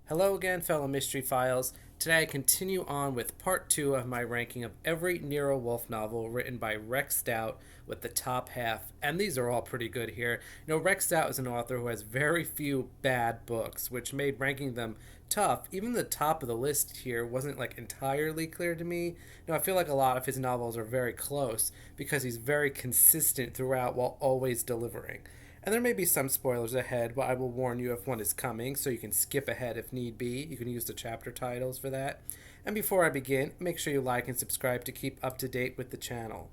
Hello again, fellow Mystery Files. Today I continue on with part 2 of my ranking of every Nero Wolfe novel written by Rex Stout with the top half, and these are all pretty good here. Rex Stout is an author who has very few bad books, which made ranking them tough. Even the top of the list here wasn't entirely clear to me. I feel like a lot of his novels are very close because he's very consistent throughout while always delivering. And there may be some spoilers ahead, but I will warn you if one is coming, so you can skip ahead if need be. You can use the chapter titles for that. And before I begin, make sure you like and subscribe to keep up to date with the channel.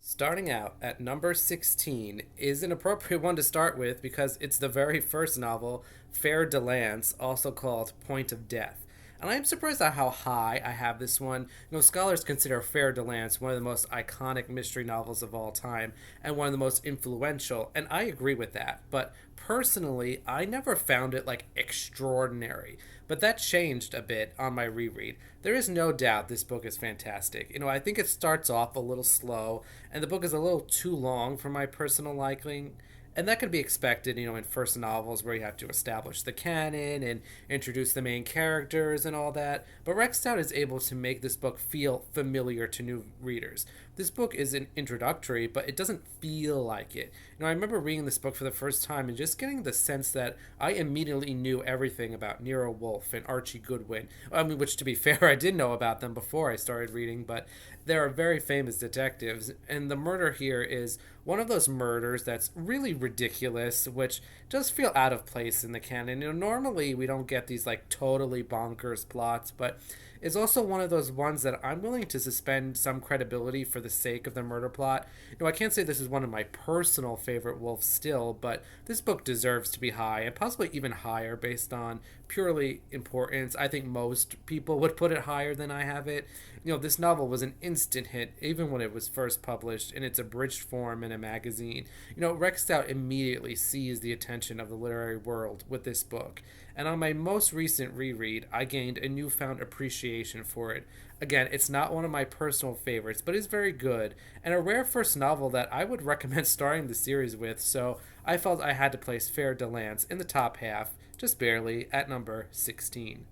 Starting out at number 16 is an appropriate one to start with because it's the very first novel, Fer-de-Lance, also called Point of Death. And I am surprised at how high I have this one. Scholars consider Fer-de-Lance one of the most iconic mystery novels of all time and one of the most influential, and I agree with that. But personally, I never found it extraordinary. But that changed a bit on my reread. There is no doubt this book is fantastic. I think it starts off a little slow, and the book is a little too long for my personal liking. And that can be expected, in first novels where you have to establish the canon and introduce the main characters and all that. But Rex Stout is able to make this book feel familiar to new readers. This book is an introductory, but it doesn't feel like it. I remember reading this book for the first time and just getting the sense that I immediately knew everything about Nero Wolfe and Archie Goodwin. Which, to be fair, I did know about them before I started reading, but they're very famous detectives. And the murder here is one of those murders that's really ridiculous, which does feel out of place in the canon. Normally we don't get these totally bonkers plots, but it's also one of those ones that I'm willing to suspend some credibility for the sake of the murder plot. I can't say this is one of my personal favorite Wolves still, but this book deserves to be high, and possibly even higher based on purely importance. I think most people would put it higher than I have it. This novel was an instant hit, even when it was first published in its abridged form in a magazine. Rex Stout immediately seized the attention of the literary world with this book. And on my most recent reread, I gained a newfound appreciation for it. Again, it's not one of my personal favorites, but it's very good, and a rare first novel that I would recommend starting the series with, so I felt I had to place Fer-de-Lance in the top half, just barely, at number 16.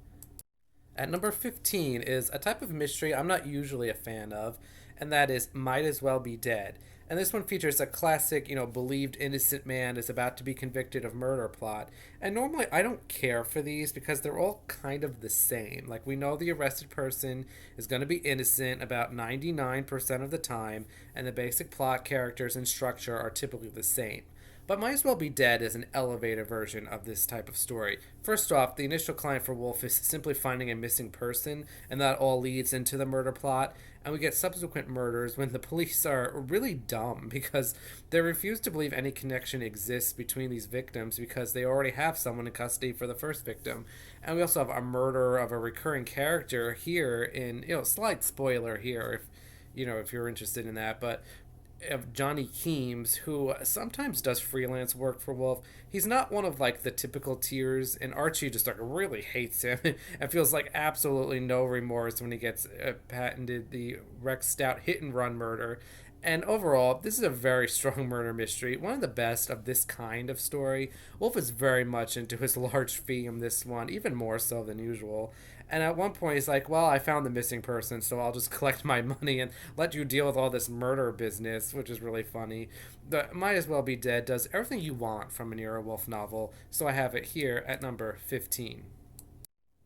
At number 15 is a type of mystery I'm not usually a fan of, and that is Might As Well Be Dead. And this one features a classic, believed innocent man is about to be convicted of murder plot. And normally I don't care for these because they're all kind of the same. We know the arrested person is going to be innocent about 99% of the time, and the basic plot, characters, and structure are typically the same. But Might As Well Be Dead is an elevated version of this type of story. First off, the initial client for Wolfe is simply finding a missing person, and that all leads into the murder plot. And we get subsequent murders when the police are really dumb because they refuse to believe any connection exists between these victims because they already have someone in custody for the first victim. And we also have a murder of a recurring character here in, slight spoiler here if you're interested in that, but of Johnny Keems, who sometimes does freelance work for Wolfe. He's not one of the typical tiers, and Archie just really hates him and feels absolutely no remorse when he gets patented the Rex Stout hit and run murder. And overall, this is a very strong murder mystery, one of the best of this kind of story. Wolfe is very much into his large fee in this one, even more so than usual. And at one point, he's like, well, I found the missing person, so I'll just collect my money and let you deal with all this murder business, which is really funny. The Might As Well Be Dead does everything you want from a Nero Wolfe novel, so I have it here at number 15.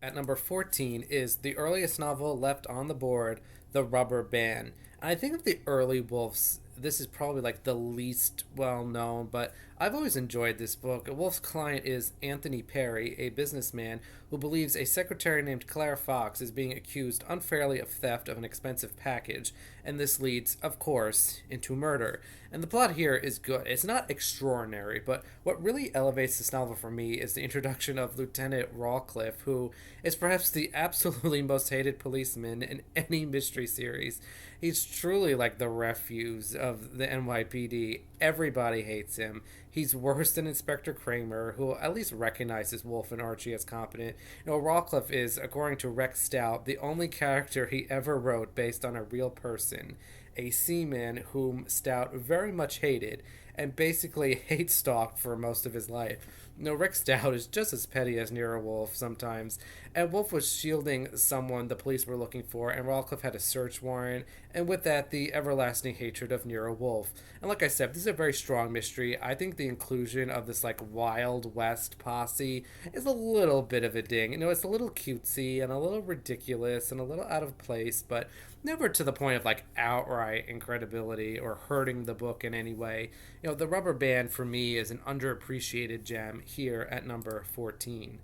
At number 14 is the earliest novel left on the board, The Rubber Band. And I think of the early Wolves, this is probably the least well known, but I've always enjoyed this book. Wolfe's client is Anthony Perry, a businessman who believes a secretary named Claire Fox is being accused unfairly of theft of an expensive package, and this leads, of course, into murder. And the plot here is good. It's not extraordinary, but what really elevates this novel for me is the introduction of Lieutenant Rawcliffe, who is perhaps the absolutely most hated policeman in any mystery series. He's truly the refuse of the NYPD. Everybody hates him. He's worse than Inspector Kramer, who at least recognizes Wolfe and Archie as competent. Rawcliffe is, according to Rex Stout, the only character he ever wrote based on a real person, a seaman whom Stout very much hated. and basically hate stalked for most of his life. Rex Stout is just as petty as Nero Wolfe sometimes, and Wolfe was shielding someone the police were looking for, and Rawcliffe had a search warrant, and with that, the everlasting hatred of Nero Wolfe. And like I said, this is a very strong mystery. I think the inclusion of this like Wild West posse is a little bit of a ding. It's a little cutesy and a little ridiculous and a little out of place, but never to the point of like outright incredibility or hurting the book in any way. The rubber band for me is an underappreciated gem here at number 14.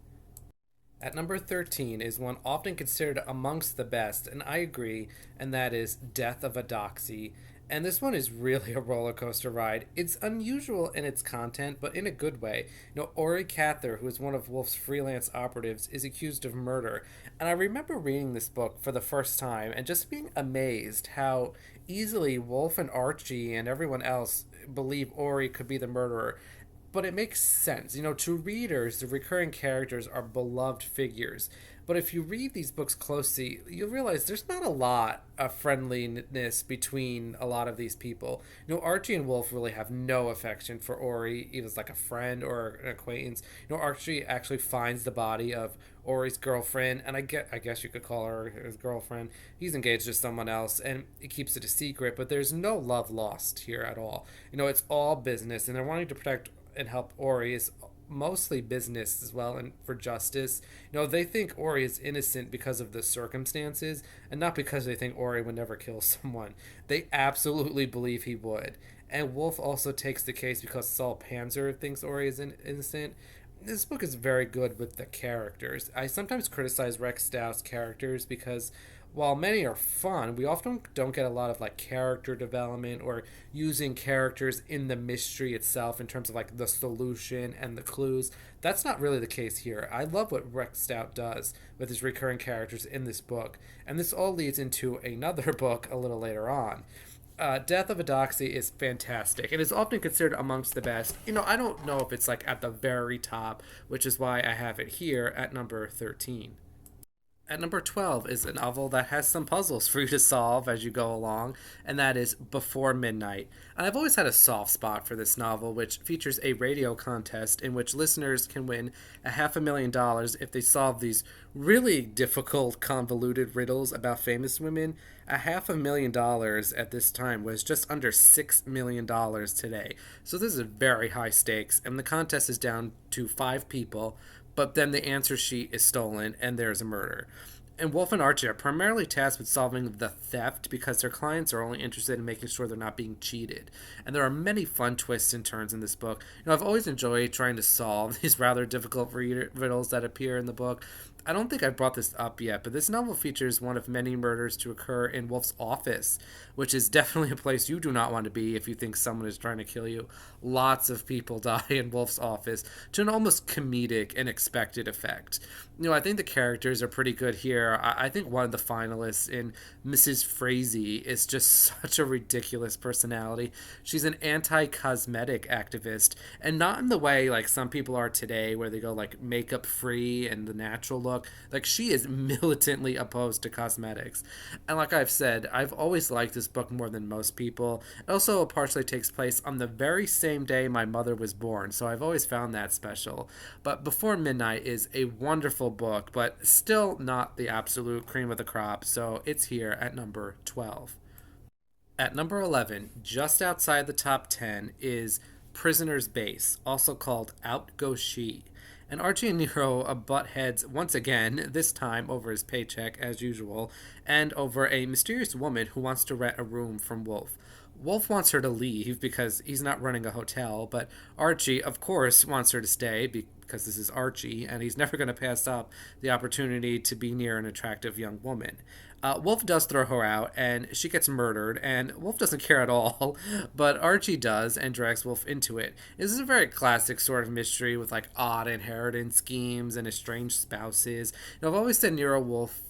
At number 13 is one often considered amongst the best, and I agree, and that is Death of a Doxy. And this one is really a roller coaster ride. It's unusual in its content, but in a good way. Ori Cather, who is one of Wolfe's freelance operatives, is accused of murder. And I remember reading this book for the first time and just being amazed how easily Wolfe and Archie and everyone else believe Ori could be the murderer. But it makes sense. To readers, the recurring characters are beloved figures. But if you read these books closely, you'll realize there's not a lot of friendliness between a lot of these people. Archie and Wolfe really have no affection for Ori, even as like a friend or an acquaintance. Archie actually finds the body of Ori's girlfriend, and I guess you could call her his girlfriend. He's engaged to someone else, and he keeps it a secret. But there's no love lost here at all. It's all business, and they're wanting to protect and help Ori is mostly business as well, and for justice. They think Ori is innocent because of the circumstances and not because they think Ori would never kill someone. They absolutely believe he would. And Wolfe also takes the case because Saul Panzer thinks Ori is innocent. This book is very good with the characters. I sometimes criticize Rex Stout's characters because while many are fun, we often don't get a lot of like character development or using characters in the mystery itself in terms of like the solution and the clues. That's not really the case here. I love what Rex Stout does with his recurring characters in this book, and this all leads into another book a little later on. Death of a Doxy is fantastic and is often considered amongst the best. I don't know if it's like at the very top, which is why I have it here at number 13. At number 12 is a novel that has some puzzles for you to solve as you go along, and that is Before Midnight. And I've always had a soft spot for this novel, which features a radio contest in which listeners can win $500,000 if they solve these really difficult, convoluted riddles about famous women. $500,000 at this time was just under $6 million today. So this is very high stakes, and the contest is down to 5 people, but then the answer sheet is stolen and there's a murder. And Wolfe and Archie are primarily tasked with solving the theft because their clients are only interested in making sure they're not being cheated. And there are many fun twists and turns in this book. I've always enjoyed trying to solve these rather difficult riddles that appear in the book. I don't think I've brought this up yet, but this novel features one of many murders to occur in Wolfe's office, which is definitely a place you do not want to be if you think someone is trying to kill you. Lots of people die in Wolfe's office to an almost comedic and expected effect. I think the characters are pretty good here. I think one of the finalists in Mrs. Frazee is just such a ridiculous personality. She's an anti-cosmetic activist, and not in the way like some people are today where they go like makeup free and the natural look. Like, she is militantly opposed to cosmetics. And like I've said, I've always liked this book more than most people. It also partially takes place on the very same day my mother was born, so I've always found that special. But Before Midnight is a wonderful book, but still not the absolute cream of the crop, so it's here at number 12. At number 11, just outside the top 10, is Prisoner's Base, also called Out Goes She. And Archie and Nero butt heads once again, this time over his paycheck as usual, and over a mysterious woman who wants to rent a room from Wolfe. Wolfe wants her to leave because he's not running a hotel, but Archie, of course, wants her to stay because this is Archie, and he's never going to pass up the opportunity to be near an attractive young woman. Wolfe does throw her out, and she gets murdered, and Wolfe doesn't care at all, but Archie does and drags Wolfe into it. This is a very classic sort of mystery with like odd inheritance schemes and estranged spouses. I've always said Nero Wolfe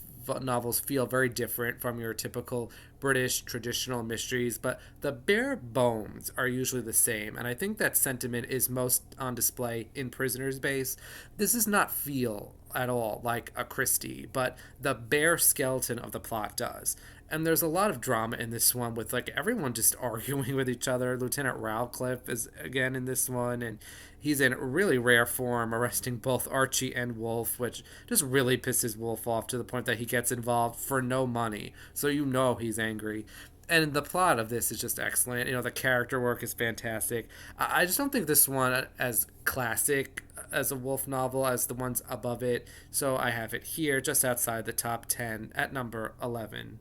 novels feel very different from your typical British traditional mysteries, but the bare bones are usually the same. And I think that sentiment is most on display in Prisoner's Base. This does not feel at all like a Christie, but the bare skeleton of the plot does. And there's a lot of drama in this one with like everyone just arguing with each other. Lieutenant Rowcliffe is again in this one, and he's in really rare form, arresting both Archie and Wolfe, which just really pisses Wolfe off to the point that he gets involved for no money. So you know he's angry. And the plot of this is just excellent. You know, the character work is fantastic. I just don't think this one as classic as a Wolfe novel as the ones above it. So I have it here just outside the top 10 at number 11.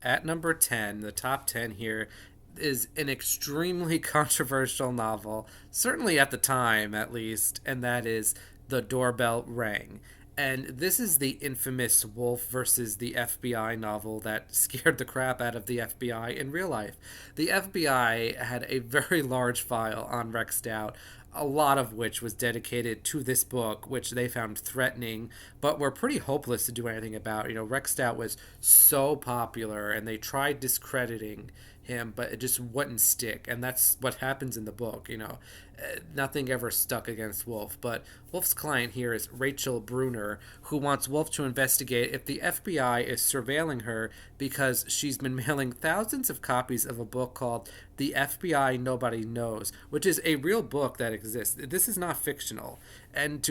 At number 10, the top 10 here is an extremely controversial novel, certainly at the time at least, and that is The Doorbell Rang. And this is the infamous Wolfe versus the FBI novel that scared the crap out of the FBI in real life. The FBI had a very large file on Rex Stout, a lot of which was dedicated to this book, which they found threatening, but were pretty hopeless to do anything about. You know, Rex Stout was so popular, and they tried discrediting him, but it just wouldn't stick. And that's what happens in the book. You know, nothing ever stuck against Wolfe. But Wolfe's client here is Rachel Bruner, who wants Wolfe to investigate if the FBI is surveilling her because she's been mailing thousands of copies of a book called The FBI Nobody Knows, which is a real book that exists. This is not fictional. And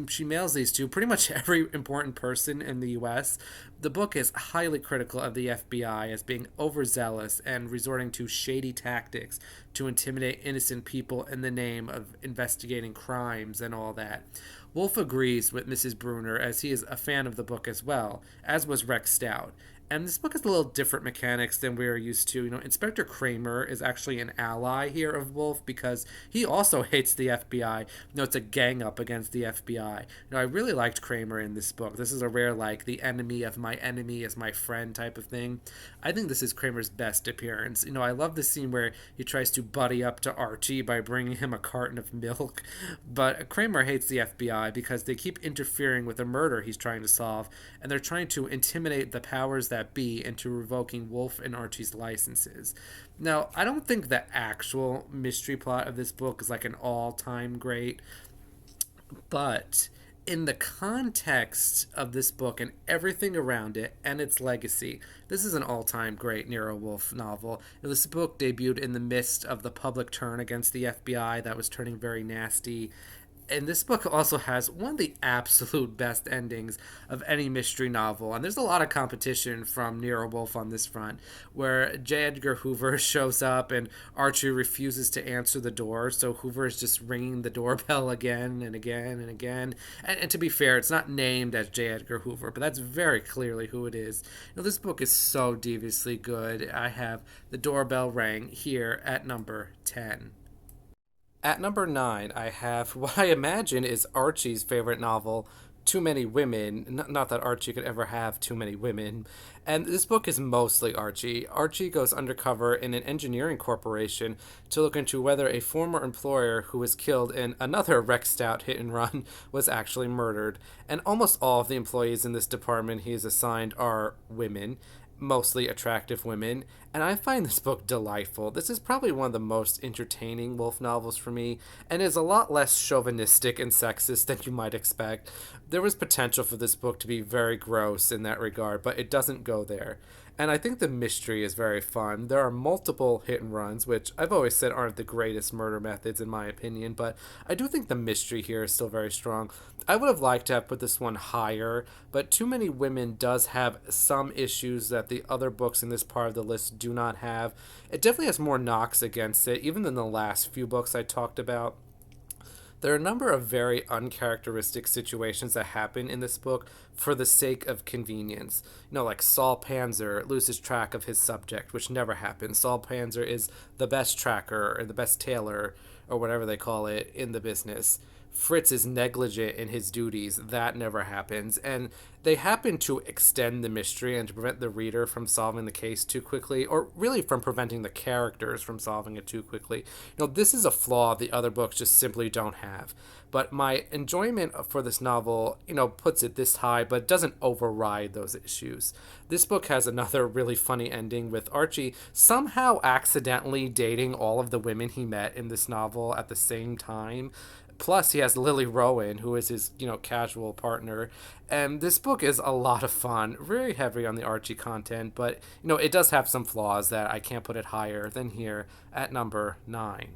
she mails these to pretty much every important person in the U.S. The book is highly critical of the FBI as being overzealous and resorting to shady tactics to intimidate innocent people in the name of investigating crimes and all that. Wolfe agrees with Mrs. Bruner as he is a fan of the book as well, as was Rex Stout. And this book has a little different mechanics than we are used to. You know, Inspector Kramer is actually an ally here of Wolfe because he also hates the FBI. You know, it's a gang up against the FBI. You know, I really liked Kramer in this book. This is a rare, like, the enemy of my enemy is my friend type of thing. I think this is Kramer's best appearance. You know, I love the scene where he tries to buddy up to Archie by bringing him a carton of milk. But Kramer hates the FBI because they keep interfering with a murder he's trying to solve, and they're trying to intimidate the powers that be into revoking Wolfe and Archie's licenses. Now, I don't think the actual mystery plot of this book is like an all-time great, but in the context of this book and everything around it and its legacy, this is an all-time great Nero Wolfe novel. This book debuted in the midst of the public turn against the FBI that was turning very nasty. And this book also has one of the absolute best endings of any mystery novel. And there's a lot of competition from Nero Wolfe on this front, where J. Edgar Hoover shows up and Archie refuses to answer the door. So Hoover is just ringing the doorbell again and again and again. And to be fair, it's not named as J. Edgar Hoover, but that's very clearly who it is. You know, this book is so deviously good. I have The Doorbell Rang here at number 10. At number 9, I have what I imagine is Archie's favorite novel, Too Many Women. Not that Archie could ever have too many women. And this book is mostly Archie. Archie goes undercover in an engineering corporation to look into whether a former employer who was killed in another Rex Stout hit and run was actually murdered. And almost all of the employees in this department he is assigned are women, mostly attractive women, and I find this book delightful. This is probably one of the most entertaining Wolfe novels for me, and is a lot less chauvinistic and sexist than you might expect. There was potential for this book to be very gross in that regard, but it doesn't go there. And I think the mystery is very fun. There are multiple hit and runs, which I've always said aren't the greatest murder methods in my opinion, but I do think the mystery here is still very strong. I would have liked to have put this one higher, but Too Many Women does have some issues that the other books in this part of the list do not have. It definitely has more knocks against it, even than the last few books I talked about. There are a number of very uncharacteristic situations that happen in this book for the sake of convenience. You know, like Saul Panzer loses track of his subject, which never happens. Saul Panzer is the best tracker or the best tailor or whatever they call it in the business. Fritz is negligent in his duties. That never happens. And they happen to extend the mystery and to prevent the reader from solving the case too quickly, or really from preventing the characters from solving it too quickly. This is a flaw the other books just simply don't have. But my enjoyment for this novel, puts it this high, but doesn't override those issues. This book has another really funny ending with Archie somehow accidentally dating all of the women he met in this novel at the same time. Plus, he has Lily Rowan, who is his, casual partner. And this book is a lot of fun, very heavy on the Archie content, but, it does have some flaws that I can't put it higher than here at number 9.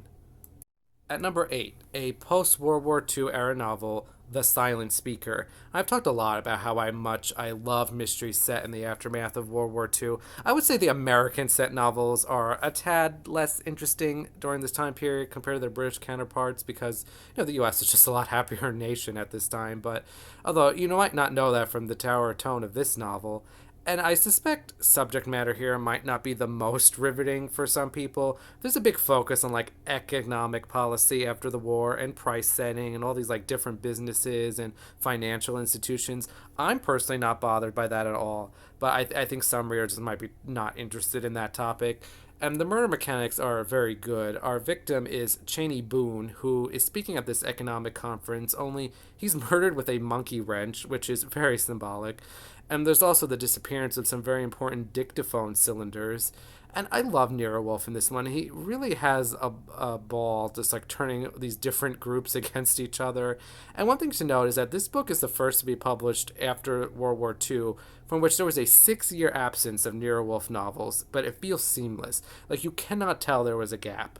At number 8, a post-World War II era novel, The Silent Speaker. I've talked a lot about how much I love mysteries set in the aftermath of World War II. I would say the American set novels are a tad less interesting during this time period compared to their British counterparts because, the US is just a lot happier nation at this time. But although you might not know that from the tower tone of this novel, and I suspect subject matter here might not be the most riveting for some people. There's a big focus on economic policy after the war and price setting and all these different businesses and financial institutions. I'm personally not bothered by that at all, but I think some readers might be not interested in that topic. And the murder mechanics are very good. Our victim is Cheney Boone, who is speaking at this economic conference, only he's murdered with a monkey wrench, which is very symbolic. And there's also the disappearance of some very important dictaphone cylinders. And I love Nero Wolfe in this one. He really has a ball just turning these different groups against each other. And one thing to note is that this book is the first to be published after World War II, from which there was a 6-year absence of Nero Wolfe novels, but it feels seamless. You cannot tell there was a gap.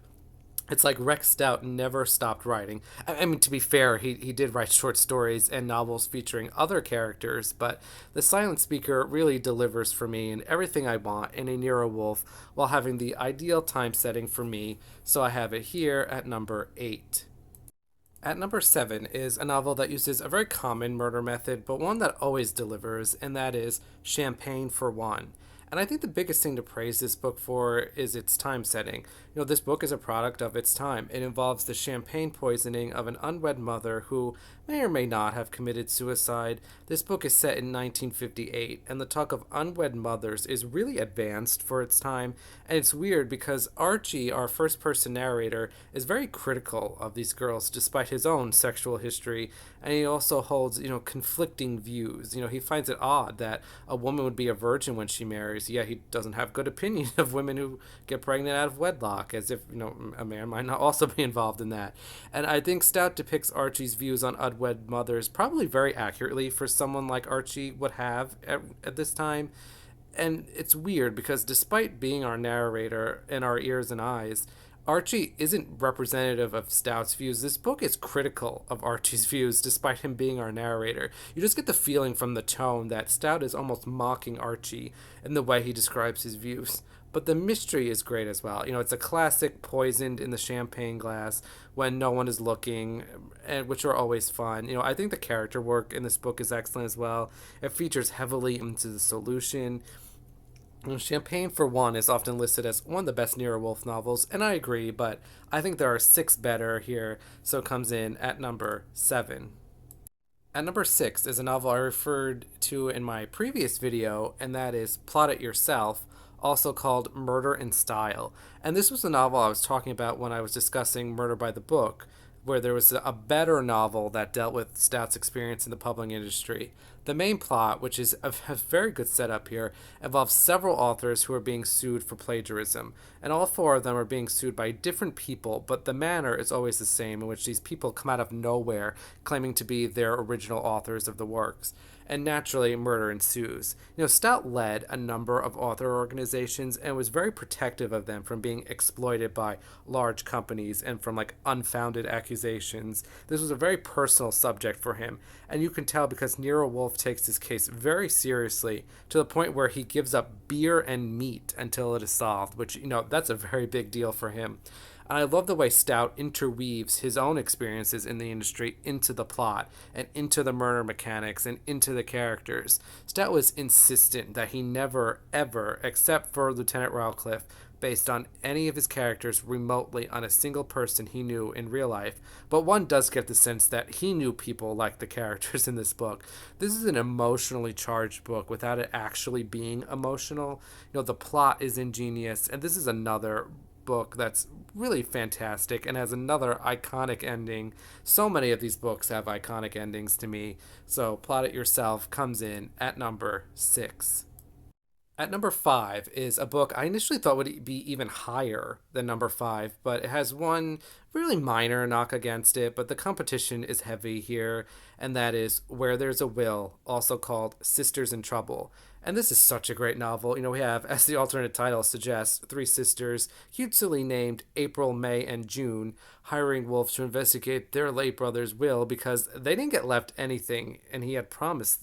It's like Rex Stout never stopped writing. I mean, to be fair, he did write short stories and novels featuring other characters, but The Silent Speaker really delivers for me in everything I want in a Nero Wolfe while having the ideal time setting for me, so I have it here at number 8. At number 7 is a novel that uses a very common murder method, but one that always delivers, and that is Champagne for One. And I think the biggest thing to praise this book for is its time setting. This book is a product of its time. It involves the champagne poisoning of an unwed mother who may or may not have committed suicide. This book is set in 1958, and the talk of unwed mothers is really advanced for its time. And it's weird because Archie, our first-person narrator, is very critical of these girls despite his own sexual history, and he also holds, conflicting views. He finds it odd that a woman would be a virgin when she marries, yet he doesn't have good opinion of women who get pregnant out of wedlock, as if, a man might not also be involved in that. And I think Stout depicts Archie's views on unwed mothers probably very accurately for someone like Archie would have at this time. And it's weird because despite being our narrator and our ears and eyes, Archie isn't representative of Stout's views. This book is critical of Archie's views, despite him being our narrator. You just get the feeling from the tone that Stout is almost mocking Archie in the way he describes his views. But the mystery is great as well. It's a classic poisoned in the champagne glass when no one is looking, and which are always fun. I think the character work in this book is excellent as well. It features heavily into the solution. Champagne for One is often listed as one of the best Nero Wolfe novels, and I agree, but I think there are 6 better here, so it comes in at number 7. At number 6 is a novel I referred to in my previous video, and that is Plot It Yourself, also called Murder in Style. And this was the novel I was talking about when I was discussing Murder by the Book, where there was a better novel that dealt with Stout's experience in the publishing industry. The main plot, which is a very good setup here, involves several authors who are being sued for plagiarism, and all 4 of them are being sued by different people, but the manner is always the same, in which these people come out of nowhere claiming to be their original authors of the works. And naturally, murder ensues. Stout led a number of author organizations and was very protective of them from being exploited by large companies and from unfounded accusations. This was a very personal subject for him, and you can tell because Nero Wolfe takes his case very seriously to the point where he gives up beer and meat until it is solved, which, that's a very big deal for him. And I love the way Stout interweaves his own experiences in the industry into the plot and into the murder mechanics and into the characters. Stout was insistent that he never, ever, except for Lieutenant Ratcliffe, based on any of his characters remotely on a single person he knew in real life, but one does get the sense that he knew people like the characters in this book. This is an emotionally charged book without it actually being emotional. The plot is ingenious, and this is another book that's really fantastic and has another iconic ending. So many of these books have iconic endings to me. So Plot It Yourself comes in at number 6. At number 5 is a book I initially thought would be even higher than number 5, but it has one really minor knock against it, but the competition is heavy here, and that is Where There's a Will, also called Sisters in Trouble. And this is such a great novel. We have, as the alternate title suggests, three sisters, cutesily named April, May, and June, hiring Wolfe to investigate their late brother's will because they didn't get left anything, and he had promised,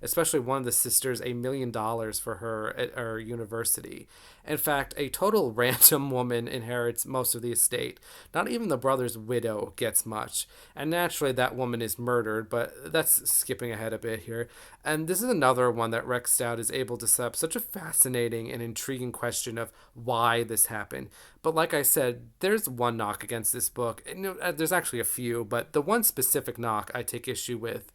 especially one of the sisters, $1 million for her at her university. In fact, a total random woman inherits most of the estate. Not even the brother's widow gets much. And naturally, that woman is murdered, but that's skipping ahead a bit here. And this is another one that Rex Stout is able to set up such a fascinating and intriguing question of why this happened. But like I said, there's one knock against this book. There's actually a few, but the one specific knock I take issue with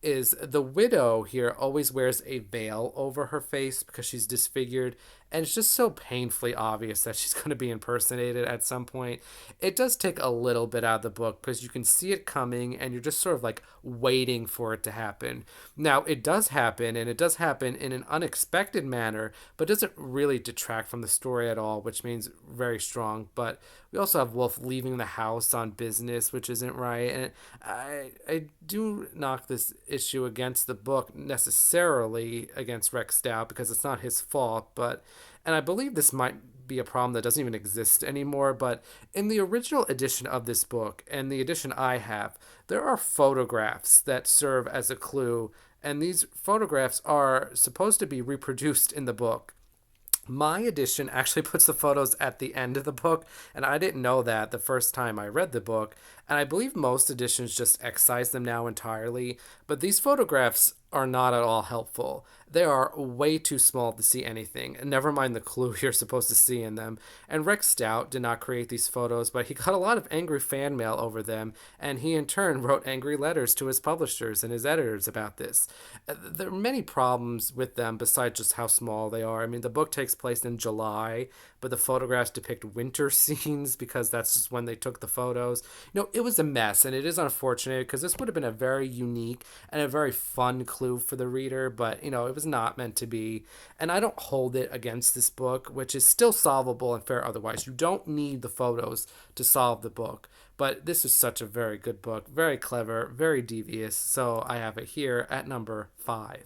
is the widow here always wears a veil over her face because she's disfigured, and it's just so painfully obvious that she's going to be impersonated at some point. It does take a little bit out of the book because you can see it coming and you're just sort of like waiting for it to happen. Now, it does happen, and it does happen in an unexpected manner, but doesn't really detract from the story at all, which means very strong. But we also have Wolfe leaving the house on business, which isn't right. And I do knock this issue against the book necessarily against Rex Stout because it's not his fault, and I believe this might be a problem that doesn't even exist anymore, but in the original edition of this book and the edition I have, there are photographs that serve as a clue, and these photographs are supposed to be reproduced in the book. My edition actually puts the photos at the end of the book, and I didn't know that the first time I read the book, and I believe most editions just excise them now entirely, but these photographs are not at all helpful. They are way too small to see anything, and never mind the clue you're supposed to see in them. And Rex Stout did not create these photos, but he got a lot of angry fan mail over them, and he in turn wrote angry letters to his publishers and his editors about this. There are many problems with them besides just how small they are. I mean, the book takes place in July, but the photographs depict winter scenes because that's just when they took the photos. It was a mess, and it is unfortunate because this would have been a very unique and a very fun clue for the reader, but it was not meant to be. And I don't hold it against this book, which is still solvable and fair otherwise. You don't need the photos to solve the book, but this is such a very good book, very clever, very devious, so I have it here at number 5.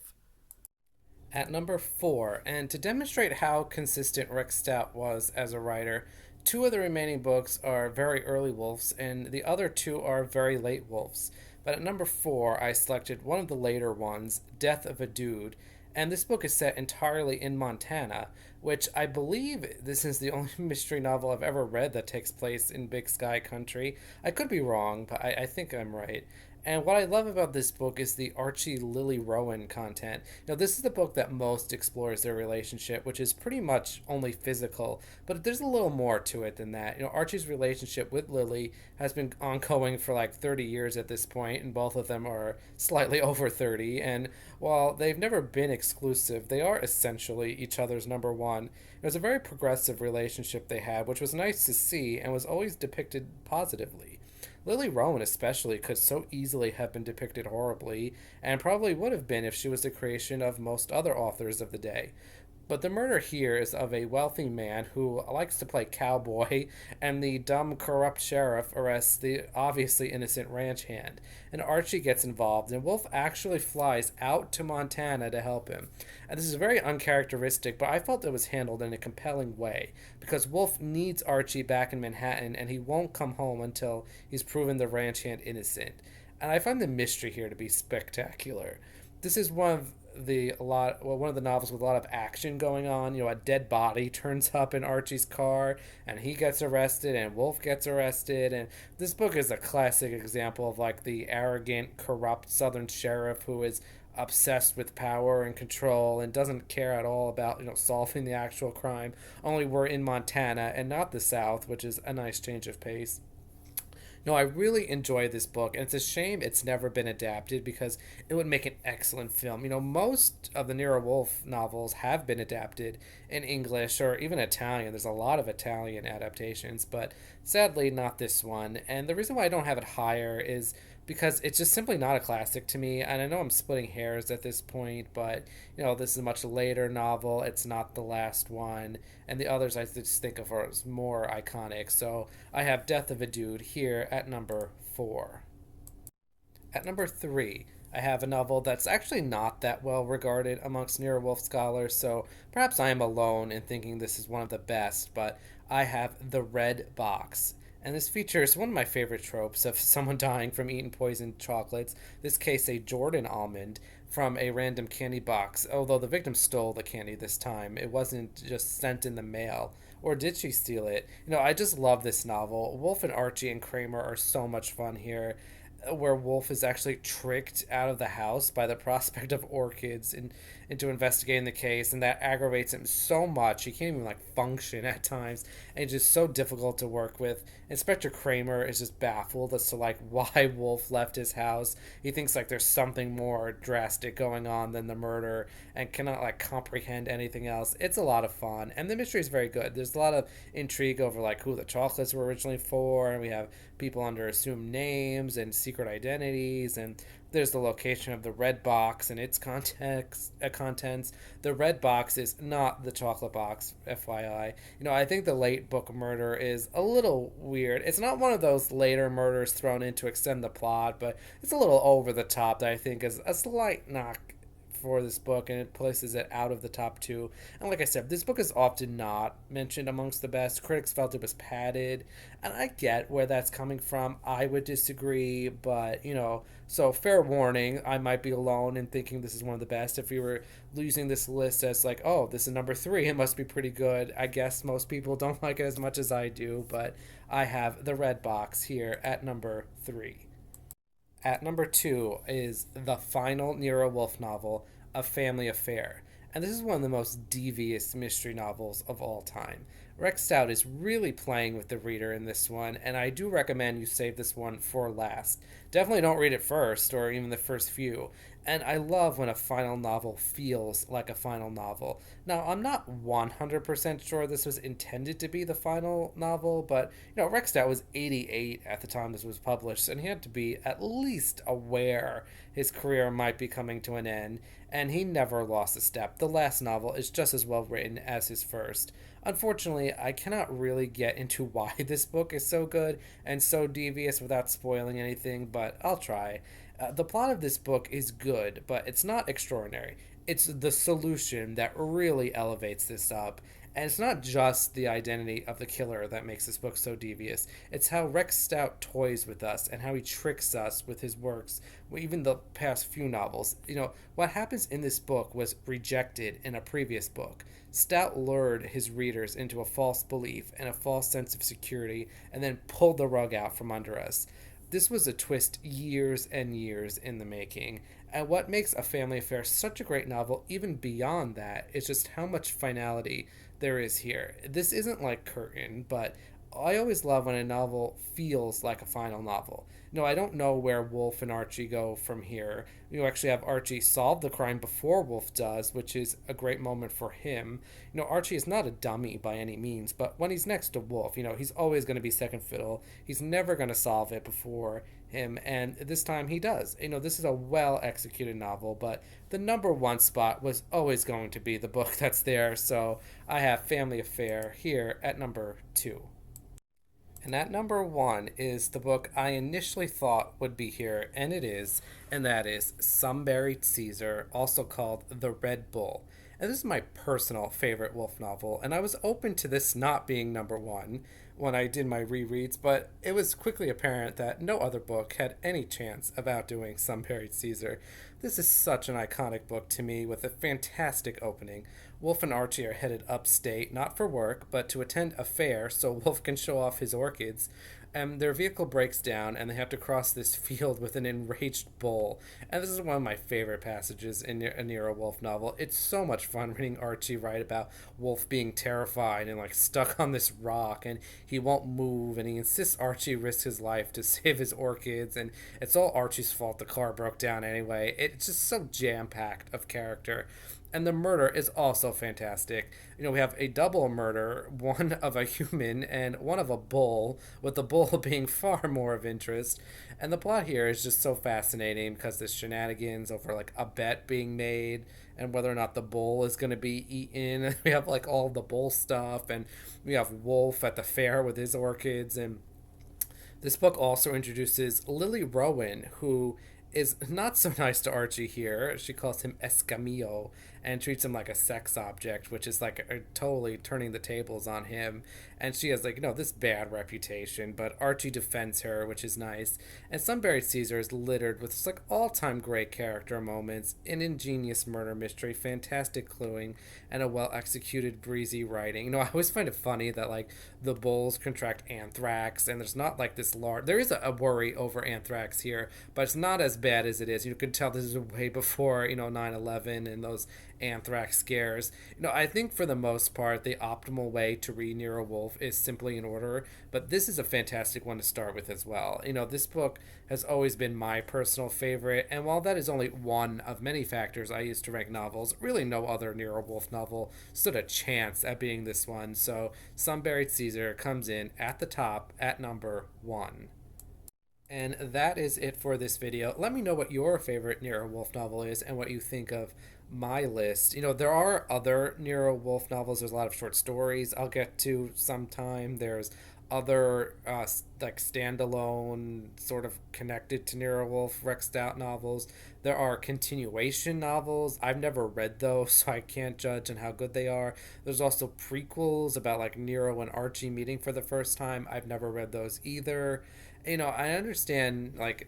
At number 4, and to demonstrate how consistent Rex Stout was as a writer, two of the remaining books are very early Wolfes, and the other two are very late Wolfes. But at number 4, I selected one of the later ones, Death of a Dude, and this book is set entirely in Montana, which I believe this is the only mystery novel I've ever read that takes place in Big Sky Country. I could be wrong, but I think I'm right. And what I love about this book is the Archie Lily Rowan content. This is the book that most explores their relationship, which is pretty much only physical, but there's a little more to it than that. Archie's relationship with Lily has been ongoing for like 30 years at this point, and both of them are slightly over 30. And while they've never been exclusive, they are essentially each other's number one. It was a very progressive relationship they had, which was nice to see and was always depicted positively. Lily Rowan especially could so easily have been depicted horribly, and probably would have been if she was the creation of most other authors of the day. But the murder here is of a wealthy man who likes to play cowboy, and the dumb, corrupt sheriff arrests the obviously innocent ranch hand. And Archie gets involved, and Wolfe actually flies out to Montana to help him. And this is very uncharacteristic, but I felt it was handled in a compelling way, because Wolfe needs Archie back in Manhattan, and he won't come home until he's proven the ranch hand innocent. And I find the mystery here to be spectacular. This is one of the novels with a lot of action going on. A dead body turns up in Archie's car, and he gets arrested, and Wolfe gets arrested, and this book is a classic example of like the arrogant, corrupt Southern sheriff who is obsessed with power and control and doesn't care at all about solving the actual crime. Only we're in Montana and not the South, which is a nice change of pace. No, I really enjoy this book, and it's a shame it's never been adapted because it would make an excellent film. Most of the Nero Wolfe novels have been adapted in English or even Italian. There's a lot of Italian adaptations, but sadly, not this one. And the reason why I don't have it higher is because it's just simply not a classic to me. And I know I'm splitting hairs at this point, but this is a much later novel. It's not the last one, and the others I just think of as more iconic. So I have Death of a Dude here at number 4. At number 3, I have a novel that's actually not that well regarded amongst Nero Wolfe scholars, so perhaps I am alone in thinking this is one of the best, but I have The Red Box. And this features one of my favorite tropes of someone dying from eating poisoned chocolates, this case a Jordan almond, from a random candy box, although the victim stole the candy this time. It wasn't just sent in the mail. Or did she steal it? I just love this novel. Wolfe and Archie and Kramer are so much fun here, where Wolfe is actually tricked out of the house by the prospect of orchids into investigating the case, and that aggravates him so much he can't even function at times, and it's just so difficult to work with. Inspector Kramer is just baffled as to why Wolfe left his house. He thinks there's something more drastic going on than the murder and cannot comprehend anything else. It's a lot of fun, and the mystery is very good. There's a lot of intrigue over who the chocolates were originally for, and we have people under assumed names and secret identities, and there's the location of the red box and its contents. The red box is not the chocolate box, FYI. I think the late book murder is a little weird. It's not one of those later murders thrown in to extend the plot, but it's a little over the top that I think is a slight knock for this book, and it places it out of the top 2. And like I said, this book is often not mentioned amongst the best. Critics felt it was padded, and I get where that's coming from. I would disagree, but so fair warning, I might be alone in thinking this is one of the best. If we were losing this list as oh, this is number 3, it must be pretty good. I guess most people don't like it as much as I do, but I have The Red Box here at number 3. At number 2 is the final Nero Wolfe novel, A Family Affair. And this is one of the most devious mystery novels of all time. Rex Stout is really playing with the reader in this one, and I do recommend you save this one for last. Definitely don't read it first, or even the first few. And I love when a final novel feels like a final novel. Now, I'm not 100% sure this was intended to be the final novel, but, Rex Stout was 88 at the time this was published, and he had to be at least aware his career might be coming to an end, and he never lost a step. The last novel is just as well written as his first. Unfortunately, I cannot really get into why this book is so good and so devious without spoiling anything, but I'll try. The plot of this book is good, but it's not extraordinary. It's the solution that really elevates this up. And it's not just the identity of the killer that makes this book so devious. It's how Rex Stout toys with us and how he tricks us with his works, even the past few novels. What happens in this book was rejected in a previous book. Stout lured his readers into a false belief and a false sense of security and then pulled the rug out from under us. This was a twist years and years in the making. And what makes A Family Affair such a great novel, even beyond that, is just how much finality there is here. This isn't like Curtain, but I always love when a novel feels like a final novel. I don't know where Wolfe and Archie go from here. You actually have Archie solve the crime before Wolfe does, which is a great moment for him. Archie is not a dummy by any means, but when he's next to Wolfe, he's always going to be second fiddle. He's never going to solve it before him, and this time he does. This is a well-executed novel, but the number 1 spot was always going to be the book that's there, so I have Family Affair here at number 2. And at number 1 is the book I initially thought would be here, and it is, and that is Some Buried Caesar, also called The Red Bull. And this is my personal favorite Wolfe novel, and I was open to this not being number 1 when I did my rereads, but it was quickly apparent that no other book had any chance of outdoing Some Buried Caesar. This is such an iconic book to me with a fantastic opening. Wolfe and Archie are headed upstate, not for work, but to attend a fair so Wolfe can show off his orchids. and their vehicle breaks down and they have to cross this field with an enraged bull. And this is one of my favorite passages in a Nero Wolfe novel. It's so much fun reading Archie write about Wolfe being terrified and like stuck on this rock, and he won't move, and he insists Archie risk his life to save his orchids, and it's all Archie's fault the car broke down anyway. It's just so jam-packed of character. And the murder is also fantastic. We have a double murder, one of a human and one of a bull, with the bull being far more of interest. And the plot here is just so fascinating because there's shenanigans over like a bet being made and whether or not the bull is going to be eaten. We have like all the bull stuff, and we have Wolfe at the fair with his orchids. And this book also introduces Lily Rowan, who is not so nice to Archie here. She calls him Escamillo and treats him like a sex object, which is like totally turning the tables on him. And she has like, this bad reputation, but Archie defends her, which is nice. And Some Buried Caesar is littered with just like all-time great character moments, an ingenious murder mystery, fantastic cluing, and a well-executed breezy writing. I always find it funny that like the bulls contract anthrax, and there's not like this large, there is a worry over anthrax here, but it's not as bad as it is. You can tell this is way before 9/11 and those anthrax scares. I think for the most part the optimal way to read Nero Wolfe is simply in order, but this is a fantastic one to start with as well. This book has always been my personal favorite, and while that is only one of many factors I use to rank novels, really no other Nero Wolfe novel stood a chance at being this one. So Some Buried Caesar comes in at the top at number 1. And that is it for this video. Let me know what your favorite Nero Wolfe novel is and what you think of my list. There are other Nero Wolfe novels. There's a lot of short stories I'll get to sometime. There's other like standalone sort of connected to Nero Wolfe Rex Stout novels. There are continuation novels. I've never read those, so I can't judge on how good they are. There's also prequels about like Nero and Archie meeting for the first time. I've never read those either. I understand like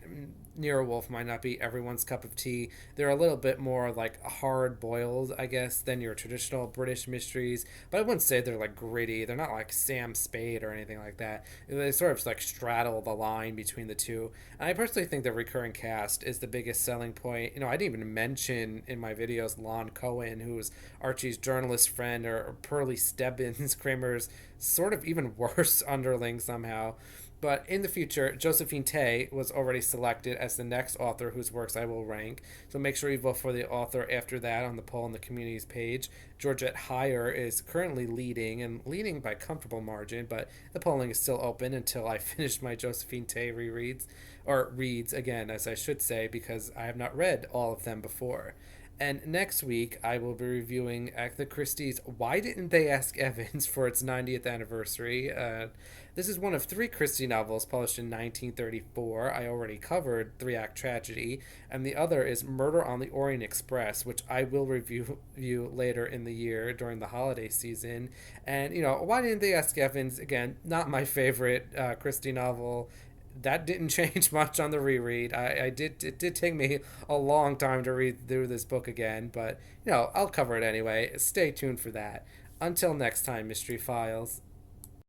Nero Wolfe might not be everyone's cup of tea. They're a little bit more like hard boiled, I guess, than your traditional British mysteries. But I wouldn't say they're like gritty. They're not like Sam Spade or anything like that. They sort of like straddle the line between the two. And I personally think the recurring cast is the biggest selling point. I didn't even mention in my videos Lon Cohen, who's Archie's journalist friend, or Pearlie Stebbins, Kramer's sort of even worse underling somehow. But in the future, Josephine Tey was already selected as the next author whose works I will rank. So make sure you vote for the author after that on the poll on the communities page. Georgette Heyer is currently leading by a comfortable margin, but the polling is still open until I finish my Josephine Tey rereads, or reads again, as I should say, because I have not read all of them before. And next week, I will be reviewing Agatha Christie's Why Didn't They Ask Evans for its 90th anniversary. This is one of 3 Christie novels published in 1934. I already covered Three Act Tragedy, and the other is Murder on the Orient Express, which I will review later in the year during the holiday season. And, Why Didn't They Ask Evans? Again, not my favorite Christie novel. That didn't change much on the reread. It did take me a long time to read through this book again, but I'll cover it anyway. Stay tuned for that. Until next time, Mystery Files.